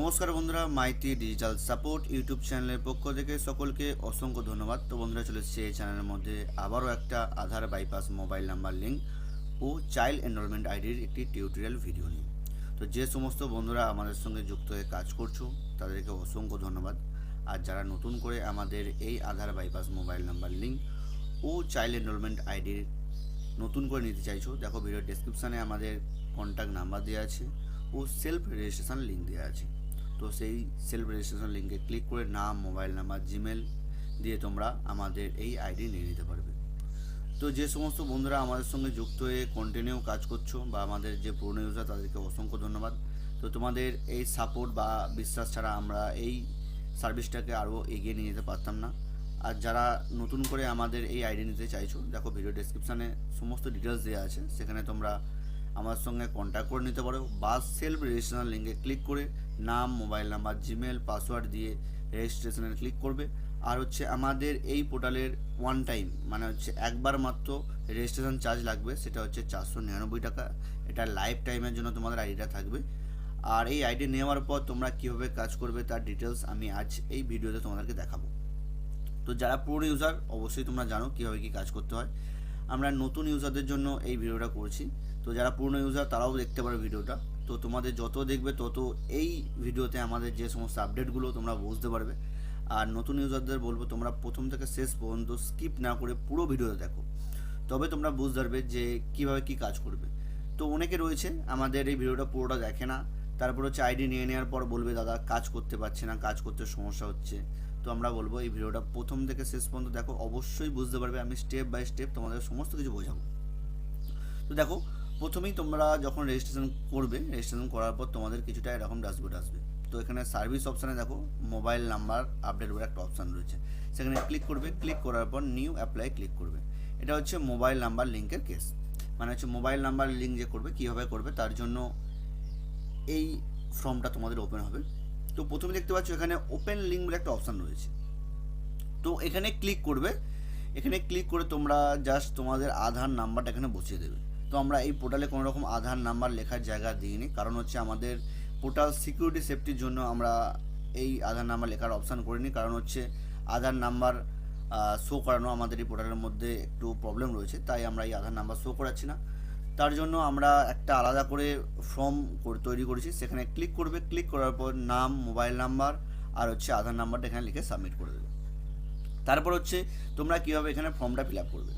নমস্কার বন্ধুরা, Maiti digital support YouTube চ্যানেলের পক্ষ থেকে সকলকে অসংখ্য ধন্যবাদ। তো বন্ধুরা, চলে এসেছে এই চ্যানেলের মধ্যে আবারও একটা আধার বাইপাস মোবাইল নাম্বার লিঙ্ক ও চাইল্ড এনরোলমেন্ট আইডির একটি টিউটোরিয়াল ভিডিও নিয়ে। তো যে সমস্ত বন্ধুরা আমাদের সঙ্গে যুক্ত হয়ে কাজ করছো তাদেরকে অসংখ্য ধন্যবাদ। আর যারা নতুন করে আমাদের এই আধার বাইপাস মোবাইল নাম্বার লিঙ্ক ও চাইল্ড এনরোলমেন্ট আইডির নতুন করে নিতে চাইছো, দেখো ভিডিও ডেসক্রিপশানে আমাদের কন্ট্যাক্ট নাম্বার দেওয়া আছে ও সেলফ রেজিস্ট্রেশন লিঙ্ক দেওয়া আছে। তো সেই সেলফ রেজিস্ট্রেশন লিঙ্কে ক্লিক করে নাম, মোবাইল নাম্বার, জিমেল দিয়ে তোমরা আমাদের এই আইডি নিয়ে নিতে পারবে। তো যে সমস্ত বন্ধুরা আমাদের সঙ্গে যুক্ত হয়ে কন্টিনিউ কাজ করছো বা আমাদের যে পুরনো ইউজার, তাদেরকে অসংখ্য ধন্যবাদ। তো তোমাদের এই সাপোর্ট বা বিশ্বাস ছাড়া আমরা এই সার্ভিসটাকে আরও এগিয়ে নিয়ে যেতে পারতাম না। আর যারা নতুন করে আমাদের এই আইডি নিতে চাইছো, দেখো ভিডিও ডেসক্রিপশানে সমস্ত ডিটেলস দেওয়া আছে, সেখানে তোমরা আমার সঙ্গে কন্ট্যাক্ট করে নিতে পারো বা সেলফ রেজিস্ট্রেশন লিঙ্কে ক্লিক করে নাম, মোবাইল নাম্বার, জিমেল, পাসওয়ার্ড দিয়ে রেজিস্ট্রেশনে ক্লিক করবে। আর হচ্ছে আমাদের এই পোর্টালের ওয়ান টাইম মানে হচ্ছে একবার মাত্র রেজিস্ট্রেশন চার্জ লাগবে, সেটা হচ্ছে 499 টাকা। এটা লাইফ টাইমের জন্য তোমাদের আইডিটা থাকবে। আর এই আইডি নেওয়ার পর তোমরা কীভাবে কাজ করবে তার ডিটেলস আমি আজ এই ভিডিওতে তোমাদেরকে দেখাবো। তো যারা পুরনো ইউজার অবশ্যই তোমরা জানো কীভাবে কী কাজ করতে হয়। আমরা নতুন ইউজারদের জন্য এই ভিডিওটা করছি। তো যারা পুরনো ইউজার তারাও দেখতে পারো ভিডিওটা। তো তোমাদের যত দেখবে তত এই ভিডিওতে আমাদের যে সমস্ত আপডেটগুলো তোমরা বুঝতে পারবে। আর নতুন ইউজারদের বলবো তোমরা প্রথম থেকে শেষ পর্যন্ত স্কিপ না করে পুরো ভিডিওটা দেখো, তবে তোমরা বুঝতে পারবে যে কীভাবে কী কাজ করবে। তো অনেকে রয়েছে আমাদের এই ভিডিওটা পুরোটা দেখে না, তারপর হচ্ছে আইডি নিয়ে নেওয়ার পর বলবে দাদা কাজ করতে পারছে না, কাজ করতে সমস্যা হচ্ছে। তো আমরা বলবো এই ভিডিওটা প্রথম থেকে শেষ পর্যন্ত দেখো, অবশ্যই বুঝতে পারবে। আমি স্টেপ বাই স্টেপ তোমাদের সমস্ত কিছু বোঝাবো। তো দেখো, প্রথমেই তোমরা যখন রেজিস্ট্রেশন করবে, রেজিস্ট্রেশন করার পর তোমাদের কিছুটা এরকম ড্যাশবোর্ড আসবে। তো এখানে সার্ভিস অপশানে দেখো মোবাইল নাম্বার আপডেট বলে একটা অপশান রয়েছে, সেখানে ক্লিক করবে। ক্লিক করার পর নিউ অ্যাপ্লাই ক্লিক করবে। এটা হচ্ছে মোবাইল নাম্বার লিঙ্কের কেস, মানে হচ্ছে মোবাইল নাম্বার লিঙ্ক যে করবে, কীভাবে করবে তার জন্য এই ফর্মটা তোমাদের ওপেন হবে। তো প্রথমে দেখতে পাচ্ছ এখানে ওপেন লিঙ্ক বলে একটা অপশান রয়েছে। তো এখানে ক্লিক করবে। এখানে ক্লিক করে তোমরা জাস্ট তোমাদের আধার নাম্বারটা এখানে বসিয়ে দেবে। তো আমরা এই পোর্টালে কোনো রকম আধার নাম্বার লেখার জায়গা দিইনি, কারণ হচ্ছে আমাদের পোর্টাল সিকিউরিটি সেফটির জন্য আমরা এই আধার নাম্বার লেখার অপশান করিনি। কারণ হচ্ছে আধার নাম্বার শো করানো আমাদের এই পোর্টালের মধ্যে একটু প্রবলেম রয়েছে, তাই আমরা এই আধার নাম্বার শো করাচ্ছি না। তার জন্য আমরা একটা আলাদা করে ফর্ম তৈরি করেছি, সেখানে ক্লিক করবে। ক্লিক করার পর নাম, মোবাইল নাম্বার আর হচ্ছে আধার নাম্বারটা এখানে লিখে সাবমিট করে দেবে। তারপর হচ্ছে তোমরা কীভাবে এখানে ফর্মটা ফিল আপ করবে।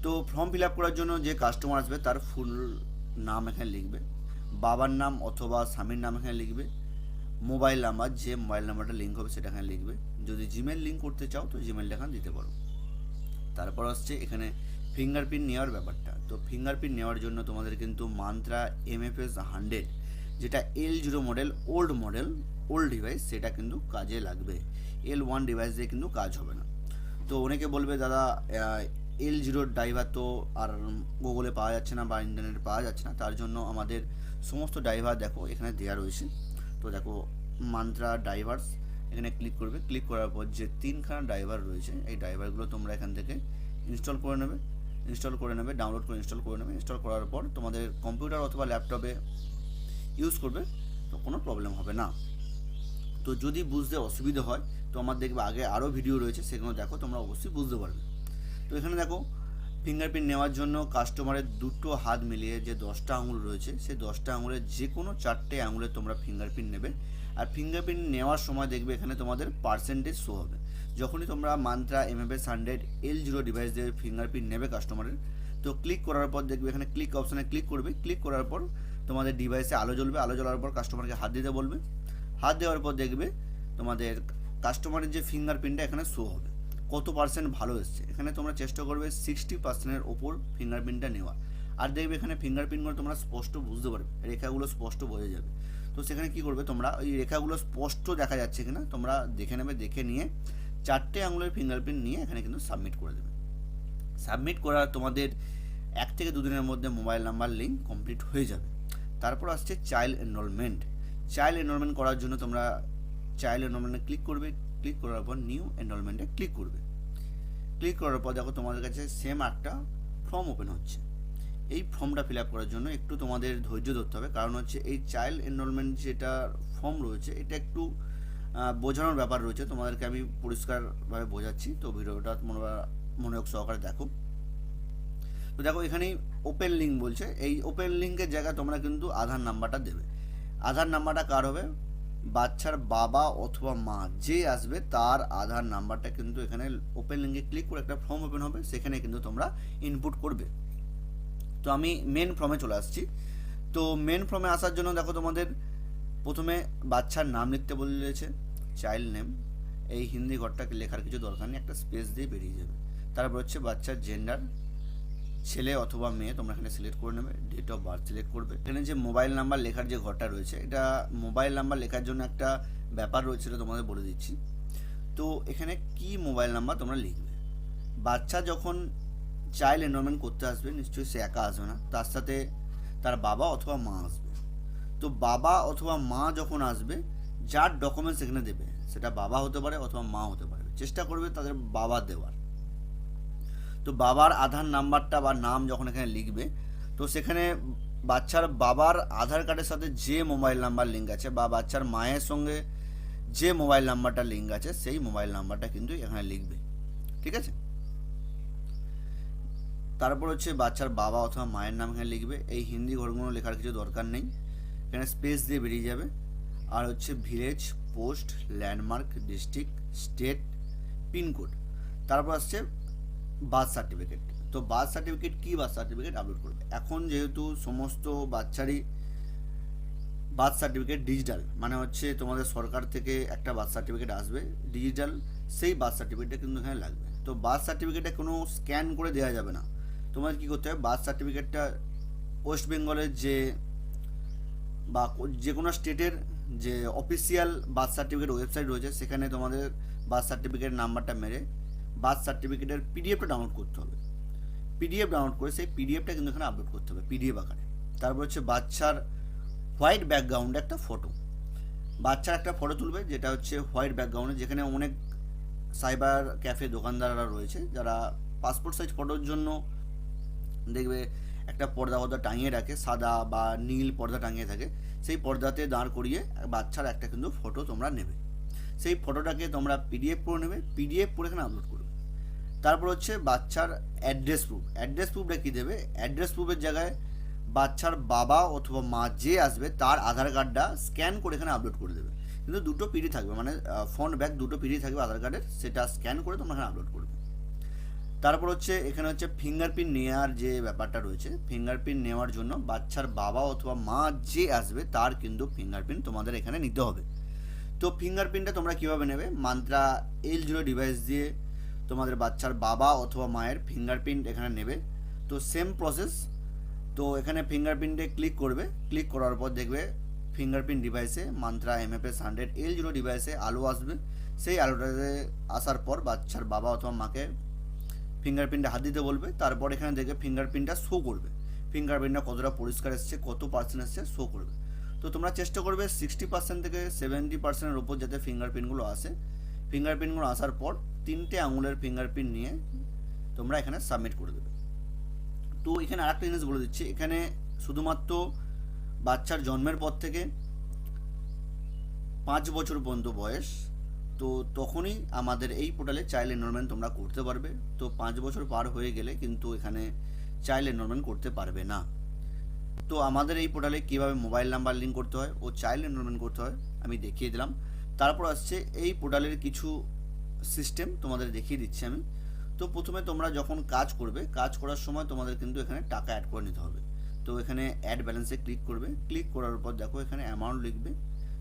তো ফর্ম ফিল আপ করার জন্য যে কাস্টমার আসবে তার ফুল নাম এখানে লিখবে, বাবার নাম অথবা স্বামীর নাম এখানে লিখবে, মোবাইল নাম্বার, যে মোবাইল নাম্বারটা লিঙ্ক হবে সেটা এখানে লিখবে। যদি জিমেল লিঙ্ক করতে চাও তো জিমেলটা এখানে দিতে পারো। তারপর আসছে এখানে ফিঙ্গারপ্রিন্ট নেওয়ার ব্যাপারটা। তো ফিঙ্গারপ্রিন্ট নেওয়ার জন্য তোমাদের কিন্তু মান্ত্রা MFS 100, যেটা L0 মডেল, ওল্ড ডিভাইস, সেটা কিন্তু কাজে লাগবে। L1 ডিভাইস দিয়ে কিন্তু কাজ হবে না। তো অনেকে বলবে দাদা L0 ড্রাইভার তো আর গুগলে পাওয়া যাচ্ছে না বা ইন্টারনেটে পাওয়া যাচ্ছে না, তার জন্য আমাদের সমস্ত ড্রাইভার দেখো এখানে দেওয়া রয়েছে। তো দেখো মান্ত্রা ড্রাইভার্স, এখানে ক্লিক করবে। ক্লিক করার পর যে 3খানা ড্রাইভার রয়েছে, এই ড্রাইভারগুলো তোমরা এখান থেকে ইনস্টল করে নেবে, ডাউনলোড করে ইনস্টল করে নেবে। ইনস্টল করার পর তোমাদের কম্পিউটার অথবা ল্যাপটপে ইউজ করবে, তো কোনো প্রবলেম হবে না। তো যদি বুঝতে অসুবিধা হয় তো আমার দেখবে আগে আরও ভিডিও রয়েছে, সেগুলো দেখো, তোমরা অবশ্যই বুঝতে পারবে। তো এখানে দেখো ফিঙ্গারপ্রিন্ট নেওয়ার জন্য কাস্টমারের দুটো হাত মিলিয়ে যে 10টা আঙুল রয়েছে, সেই 10টা আঙুলের যে কোনো 4টে আঙুলে তোমরা ফিঙ্গারপ্রিন্ট নেবে। আর ফিঙ্গারপ্রিন্ট নেওয়ার সময় দেখবে এখানে তোমাদের পার্সেন্টেজ শো হবে। যখনই তোমরা মান্ত্রা MFS 100 L0 ডিভাইস দিয়ে ফিঙ্গারপ্রিন্ট নেবে কাস্টমারের, তো ক্লিক করার পর দেখবে এখানে ক্লিক অপশানে ক্লিক করবে। ক্লিক করার পর তোমাদের ডিভাইসে আলো জ্বলবে। আলো জ্বলার পর কাস্টমারকে হাত দিতে বলবে। হাত দেওয়ার পর দেখবে তোমাদের কাস্টমারের যে ফিঙ্গারপ্রিন্টটা এখানে শো হবে, কত পার্সেন্ট ভালো এসছে। এখানে তোমরা চেষ্টা করবে 60%-এর ওপর ফিঙ্গারপ্রিন্টটা নেওয়া। আর দেখবে এখানে ফিঙ্গারপ্রিন্টগুলো তোমরা স্পষ্ট বুঝতে পারবে, রেখাগুলো স্পষ্ট বোঝা যাবে। তো সেখানে কি করবে তোমরা, ওই রেখাগুলো স্পষ্ট দেখা যাচ্ছে কিনা তোমরা দেখে নেবে। দেখে নিয়ে 4টে আঙুলের ফিঙ্গারপ্রিন্ট নিয়ে এখানে কিন্তু সাবমিট করে দেবে। সাবমিট করার তোমাদের 1 থেকে 2 দিনের মধ্যে মোবাইল নাম্বার লিঙ্ক কমপ্লিট হয়ে যাবে। তারপর আসছে চাইল্ড এনরোলমেন্ট। চাইল্ড এনরোলমেন্ট করার জন্য তোমরা চাইল্ড এনরোলমেন্টে ক্লিক করবে। ক্লিক করার পর নিউ এনরোলমেন্টে ক্লিক করবে। ক্লিক করার পর দেখো তোমাদের কাছে সেম একটা ফর্ম ওপেন হচ্ছে। এই ফর্মটা ফিল আপ করার জন্য একটু তোমাদের ধৈর্য ধরতে হবে, কারণ হচ্ছে এই চাইল্ড এনরোলমেন্ট যেটা ফর্ম রয়েছে এটা একটু বোঝানোর ব্যাপার রয়েছে, তোমাদেরকে আমি পরিষ্কারভাবে বোঝাচ্ছি। তো ভিডিওটা মনোযোগ সহকারে দেখো। তো দেখো এখানে ওপেন লিঙ্ক বলছে, এই ওপেন লিঙ্কের জায়গায় তোমরা কিন্তু আধার নাম্বারটা দেবে। আধার নাম্বারটা কার হবে? বাচ্চার বাবা অথবা মা যে আসবে তার আধার নাম্বারটা কিন্তু এখানে ওপেন লিঙ্কে ক্লিক করে একটা ফর্ম ওপেন হবে, সেখানে কিন্তু তোমরা ইনপুট করবে। তো আমি মেন ফর্মে চলে আসছি। তো মেন ফর্মে আসার জন্য দেখো তোমাদের প্রথমে বাচ্চার নাম লিখতে বলেছে, চাইল্ড নেম। এই হিন্দি ঘরটাকে লেখার কিছু দরকার নেই, একটা স্পেস দিয়ে বেরিয়ে যাবে। তারপর হচ্ছে বাচ্চার জেন্ডার, ছেলে অথবা মেয়ে তোমরা এখানে সিলেক্ট করে নেবে। ডেট অফ বার্থ সিলেক্ট করবে। এখানে যে মোবাইল নাম্বার লেখার যে ঘরটা রয়েছে, এটা মোবাইল নাম্বার লেখার জন্য একটা ব্যাপার রয়েছে, এটা তোমাদের বলে দিচ্ছি। তো এখানে কি মোবাইল নাম্বার তোমরা লিখবে। বাচ্চা যখন চাইল্ড এনরোলমেন্ট করতে আসবে নিশ্চয়ই সে একা আসবে না, তার সাথে তার বাবা অথবা মা আসবে। তো বাবা অথবা মা যখন আসবে, যার ডকুমেন্টস এখানে দেবে সেটা বাবা হতে পারে অথবা মা হতে পারে, চেষ্টা করবে তাদের বাবা দেওয়ার। তো বাবার আধার নাম্বারটা বা নাম যখন এখানে লিখবে, তো সেখানে বাচ্চার বাবার আধার কার্ডের সাথে যে মোবাইল নাম্বার লিঙ্ক আছে বা বাচ্চার মায়ের সঙ্গে যে মোবাইল নাম্বারটা লিঙ্ক আছে সেই মোবাইল নাম্বারটা কিন্তু এখানে লিখবে, ঠিক আছে। তারপর হচ্ছে বাচ্চার বাবা অথবা মায়ের নাম এখানে লিখবে। এই হিন্দি ঘরগুলো লেখার কিছু দরকার নেই, এখানে স্পেস দিয়ে বেরিয়ে যাবে। আর হচ্ছে village, post, landmark, district, state, pincode. তারপর আসছে বার্থ সার্টিফিকেট। তো বার্থ সার্টিফিকেট কি বার্থ সার্টিফিকেট আপলোড করবে। এখন যেহেতু সমস্ত বাচ্চারই বার্থ সার্টিফিকেট ডিজিটাল, মানে হচ্ছে তোমাদের সরকার থেকে একটা বার্থ সার্টিফিকেট আসবে ডিজিটাল, সেই বার্থ সার্টিফিকেটটা কিন্তু এখানে লাগবে। তো বার্থ সার্টিফিকেটটা কোনো স্ক্যান করে দেওয়া যাবে না, তোমাদের কী করতে হবে, বার্থ সার্টিফিকেটটা ওয়েস্ট বেঙ্গলের যে বা যে কোনো স্টেটের যে অফিসিয়াল বার্থ সার্টিফিকেট ওয়েবসাইট রয়েছে, সেখানে তোমাদের বার্থ সার্টিফিকেট নাম্বারটা মেরে বার্থ সার্টিফিকেটের পিডিএফটা ডাউনলোড করতে হবে। পিডিএফ ডাউনলোড করে সেই পিডিএফটা কিন্তু এখানে আপলোড করতে হবে পিডিএফ আকারে। তারপর হচ্ছে বাচ্চার হোয়াইট ব্যাকগ্রাউন্ডে একটা ফটো, বাচ্চার একটা ফটো তুলবে যেটা হচ্ছে হোয়াইট ব্যাকগ্রাউন্ডে, যেখানে অনেক সাইবার ক্যাফে দোকানদাররা রয়েছে যারা পাসপোর্ট সাইজ ফটোর জন্য দেখবে একটা পর্দা টাঙিয়ে রাখে, সাদা বা নীল পর্দা টাঙিয়ে থাকে, সেই পর্দাতে দাঁড় করিয়ে বাচ্চার একটা কিন্তু ফটো তোমরা নেবে। সেই ফটোটাকে তোমরা পিডিএফ করে নেবে, পিডিএফ করে এখানে আপলোড করবে। তারপর হচ্ছে বাচ্চার অ্যাড্রেস প্রুফ। অ্যাড্রেস প্রুফটা কী দেবে, অ্যাড্রেস প্রুফের জায়গায় বাচ্চার বাবা অথবা মা যে আসবে তার আধার কার্ডটা স্ক্যান করে এখানে আপলোড করে দেবে। কিন্তু দুটো পিডি থাকবে, মানে ফ্রন্ট ব্যাক দুটো পিডি থাকবে আধার কার্ডের, সেটা স্ক্যান করে তোমরা এখানে আপলোড করবে। তারপর হচ্ছে এখানে হচ্ছে ফিঙ্গারপ্রিন্ট নেওয়ার যে ব্যাপারটা রয়েছে, ফিঙ্গারপ্রিন্ট নেওয়ার জন্য বাচ্চার বাবা অথবা মা যে আসবে তার কিন্তু ফিঙ্গারপ্রিন্ট তোমাদের এখানে নিতে হবে। তো ফিঙ্গারপ্রিন্টটা তোমরা কীভাবে নেবে, মান্ত্রা L0 ডিভাইস দিয়ে তোমাদের বাচ্চার বাবা অথবা মায়ের ফিঙ্গারপ্রিন্ট এখানে নেবে। তো সেম প্রসেস। তো এখানে ফিঙ্গারপ্রিন্টে ক্লিক করবে, ক্লিক করার পর দেখবে ফিঙ্গারপ্রিন্ট ডিভাইসে মান্ত্রা MFS 100 L0 ডিভাইসে আলো আসবে। সেই আলোটাতে আসার পর বাচ্চার বাবা অথবা মাকে ফিঙ্গারপ্রিন্টে হাত দিতে বলবে। তারপর এখানে দেখবে ফিঙ্গারপ্রিন্টটা শো করবে, ফিঙ্গারপ্রিন্টটা কতটা পরিষ্কার এসছে, কত পার্সেন্ট এসছে শো করবে। তো তোমরা চেষ্টা করবে 60% থেকে 70%-এর ওপর যাতে ফিঙ্গারপ্রিন্টগুলো আসে। ফিঙ্গারপ্রিন্টগুলো আসার পর 3টে আঙুলের ফিঙ্গারপ্রিন্ট নিয়ে তোমরা এখানে সাবমিট করে দেবে। তো এখানে আরেকটা জিনিস বলে দিচ্ছি, এখানে শুধুমাত্র বাচ্চার জন্মের পর থেকে 5 বছর পর্যন্ত বয়স, তো তখনই আমাদের এই পোর্টালে চাইল্ড এনরোলমেন্ট তোমরা করতে পারবে। তো 5 বছর পার হয়ে গেলে কিন্তু এখানে চাইল্ড এনরোলমেন্ট করতে পারবে না। তো আমাদের এই পোর্টালে কীভাবে মোবাইল নাম্বার লিঙ্ক করতে হয় ও চাইল্ড এনরোলমেন্ট করতে হয় আমি দেখিয়ে দিলাম। তারপর আসছে এই পোর্টালের কিছু সিস্টেম তোমাদের দেখিয়ে দিচ্ছি আমি। তো প্রথমে তোমরা যখন কাজ করবে, কাজ করার সময় তোমাদের কিন্তু এখানে টাকা অ্যাড করে নিতে হবে। তো এখানে অ্যাড ব্যালেন্সে ক্লিক করবে, ক্লিক করার পর দেখো এখানে অ্যামাউন্ট লিখবে।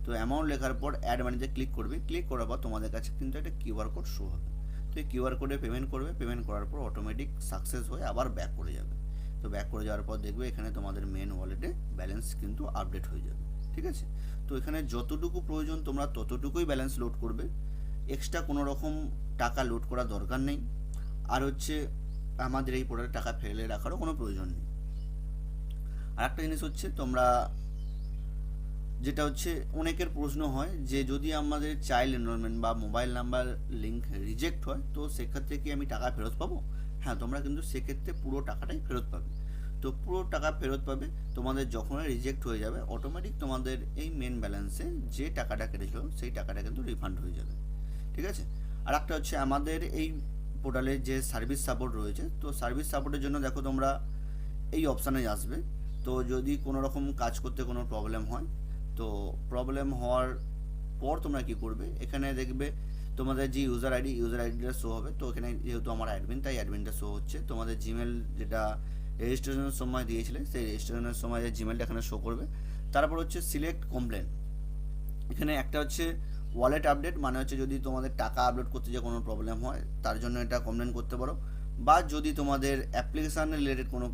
তো অ্যামাউন্ট লেখার পর অ্যাড মানিতে ক্লিক করবে, ক্লিক করার পর তোমাদের কাছে কিন্তু একটা কিউআর কোড শো হবে। তো এই কিউআর কোডে পেমেন্ট করবে, পেমেন্ট করার পর অটোমেটিক সাকসেস হয়ে আবার ব্যাক করে যাবে। তো ব্যাক করে যাওয়ার পর দেখবে এখানে তোমাদের মেন ওয়ালেটে ব্যালেন্স কিন্তু আপডেট হয়ে যাবে, ঠিক আছে। তো এখানে যতটুকু প্রয়োজন তোমরা ততটুকুই ব্যালেন্স লোড করবে, এক্সট্রা কোনো রকম টাকা লোড করার দরকার নেই। আর হচ্ছে আমাদের এই পোর্টালে টাকা ফেলে রাখারও কোনো প্রয়োজন নেই। আর একটা জিনিস হচ্ছে তোমরা যেটা হচ্ছে অনেকের প্রশ্ন হয় যে যদি আমাদের চাইল্ড এনরোলমেন্ট বা মোবাইল নাম্বার লিঙ্ক রিজেক্ট হয় তো সেক্ষেত্রে কি আমি টাকা ফেরত পাবো। হ্যাঁ, তোমরা কিন্তু সেক্ষেত্রে পুরো টাকাটাই ফেরত পাবে। তো পুরো টাকা ফেরত পাবে। তোমাদের যখন রিজেক্ট হয়ে যাবে অটোমেটিক তোমাদের এই মেন ব্যালেন্সে যে টাকাটা কেটেছিল সেই টাকাটা কিন্তু রিফান্ড হয়ে যাবে। ঠিক আছে। আর একটা হচ্ছে আমাদের এই পোর্টালে যে সার্ভিস সাপোর্ট রয়েছে, তো সার্ভিস সাপোর্টের জন্য দেখো তোমরা এই অপশানে আসবে। তো যদি কোনো রকম কাজ করতে কোনো প্রবলেম হয়, তো প্রবলেম হওয়ার পর তোমরা কি করবে, এখানে দেখবে তোমাদের যে ইউজার আইডিটা শো হবে। তো এখানে যেহেতু আমার অ্যাডমিন, তাই অ্যাডমিনটা শো হচ্ছে। তোমাদের জিমেল যেটা রেজিস্ট্রেশনের সময় দিয়েছিলে সেই রেজিস্ট্রেশনের সময় যে জিমেলটা এখানে শো করবে। তারপর হচ্ছে সিলেক্ট কমপ্লেন। এখানে একটা হচ্ছে ওয়ালেট আপডেট, মানে হচ্ছে যদি তোমাদের টাকা আপলোড করতে যে কোনো প্রবলেম হয় তার জন্য এটা কমপ্লেন করতে পারো, বা যদি তোমাদের অ্যাপ্লিকেশান রিলেটেড কোনো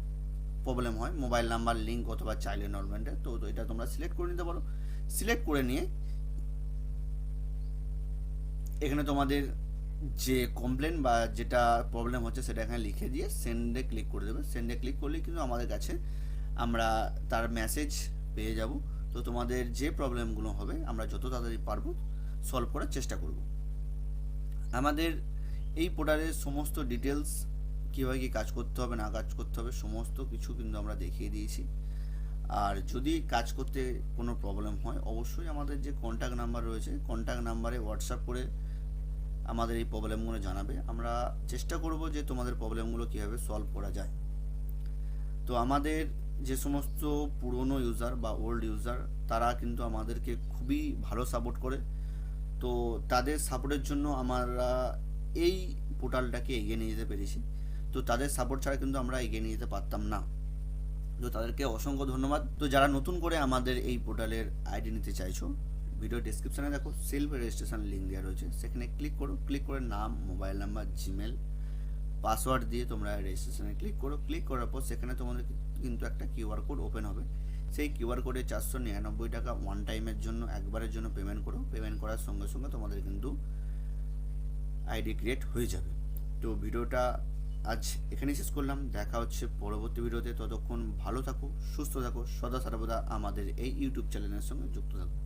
প্রবলেম হয় মোবাইল নাম্বার লিঙ্ক অথবা চাইল্ড এনরোলমেন্টের, তো এটা তোমরা সিলেক্ট করে নিতে পারো। সিলেক্ট করে নিয়ে এখানে তোমাদের যে কমপ্লেন বা যেটা প্রবলেম হচ্ছে সেটা এখানে লিখে দিয়ে সেন্ডে ক্লিক করে দেবে। সেন্ডে ক্লিক করলেই কিন্তু আমাদের কাছে আমরা তার মেসেজ পেয়ে যাব। তো তোমাদের যে প্রবলেমগুলো হবে আমরা যত তাড়াতাড়ি পারবো সলভ করার চেষ্টা করব। আমাদের এই পোর্টালের সমস্ত ডিটেলস, কীভাবে কী কাজ করতে হবে না কাজ করতে হবে সমস্ত কিছু কিন্তু আমরা দেখিয়ে দিয়েছি। আর যদি কাজ করতে কোনো প্রবলেম হয় অবশ্যই আমাদের যে কন্ট্যাক্ট নাম্বার রয়েছে কন্ট্যাক্ট নাম্বারে হোয়াটসঅ্যাপ করে আমাদের এই প্রবলেমগুলো জানাবে। আমরা চেষ্টা করব যে তোমাদের প্রবলেমগুলো কীভাবে সলভ করা যায়। তো আমাদের যে সমস্ত পুরনো ইউজার বা ওল্ড ইউজার তারা কিন্তু আমাদেরকে খুবই ভালো সাপোর্ট করে। তো তাদের সাপোর্টের জন্য আমরা এই পোর্টালটাকে এগিয়ে নিয়ে যেতে পেরেছি। তো তাদের সাপোর্ট ছাড়া কিন্তু আমরা এগিয়ে নিয়ে যেতে পারতাম না। তো তাদেরকে অসংখ্য ধন্যবাদ। তো যারা নতুন করে আমাদের এই পোর্টালের আইডি নিতে চাইছো, ভিডিও ডেসক্রিপশানে দেখো সেলফ রেজিস্ট্রেশন লিঙ্ক দেওয়া রয়েছে, সেখানে ক্লিক করো। ক্লিক করে নাম, মোবাইল নাম্বার, জিমেল, পাসওয়ার্ড দিয়ে তোমরা রেজিস্ট্রেশনে ক্লিক করো। ক্লিক করার পর সেখানে তোমাদের কিন্তু একটা কিউআর কোড ওপেন হবে। সেই কিউআর কোডে 499 টাকা ওয়ান টাইমের জন্য একবারের জন্য পেমেন্ট করো। পেমেন্ট করার সঙ্গে সঙ্গে তোমাদের কিন্তু আইডি ক্রিয়েট হয়ে যাবে। তো ভিডিওটা আজ এখানেই শেষ করলাম। দেখা হচ্ছে পরবর্তী ভিডিওতে। ততক্ষণ ভালো থাকো, সুস্থ থাকো, সদা সর্বদা আমাদের এই ইউটিউব চ্যানেলের সঙ্গে যুক্ত থাকো।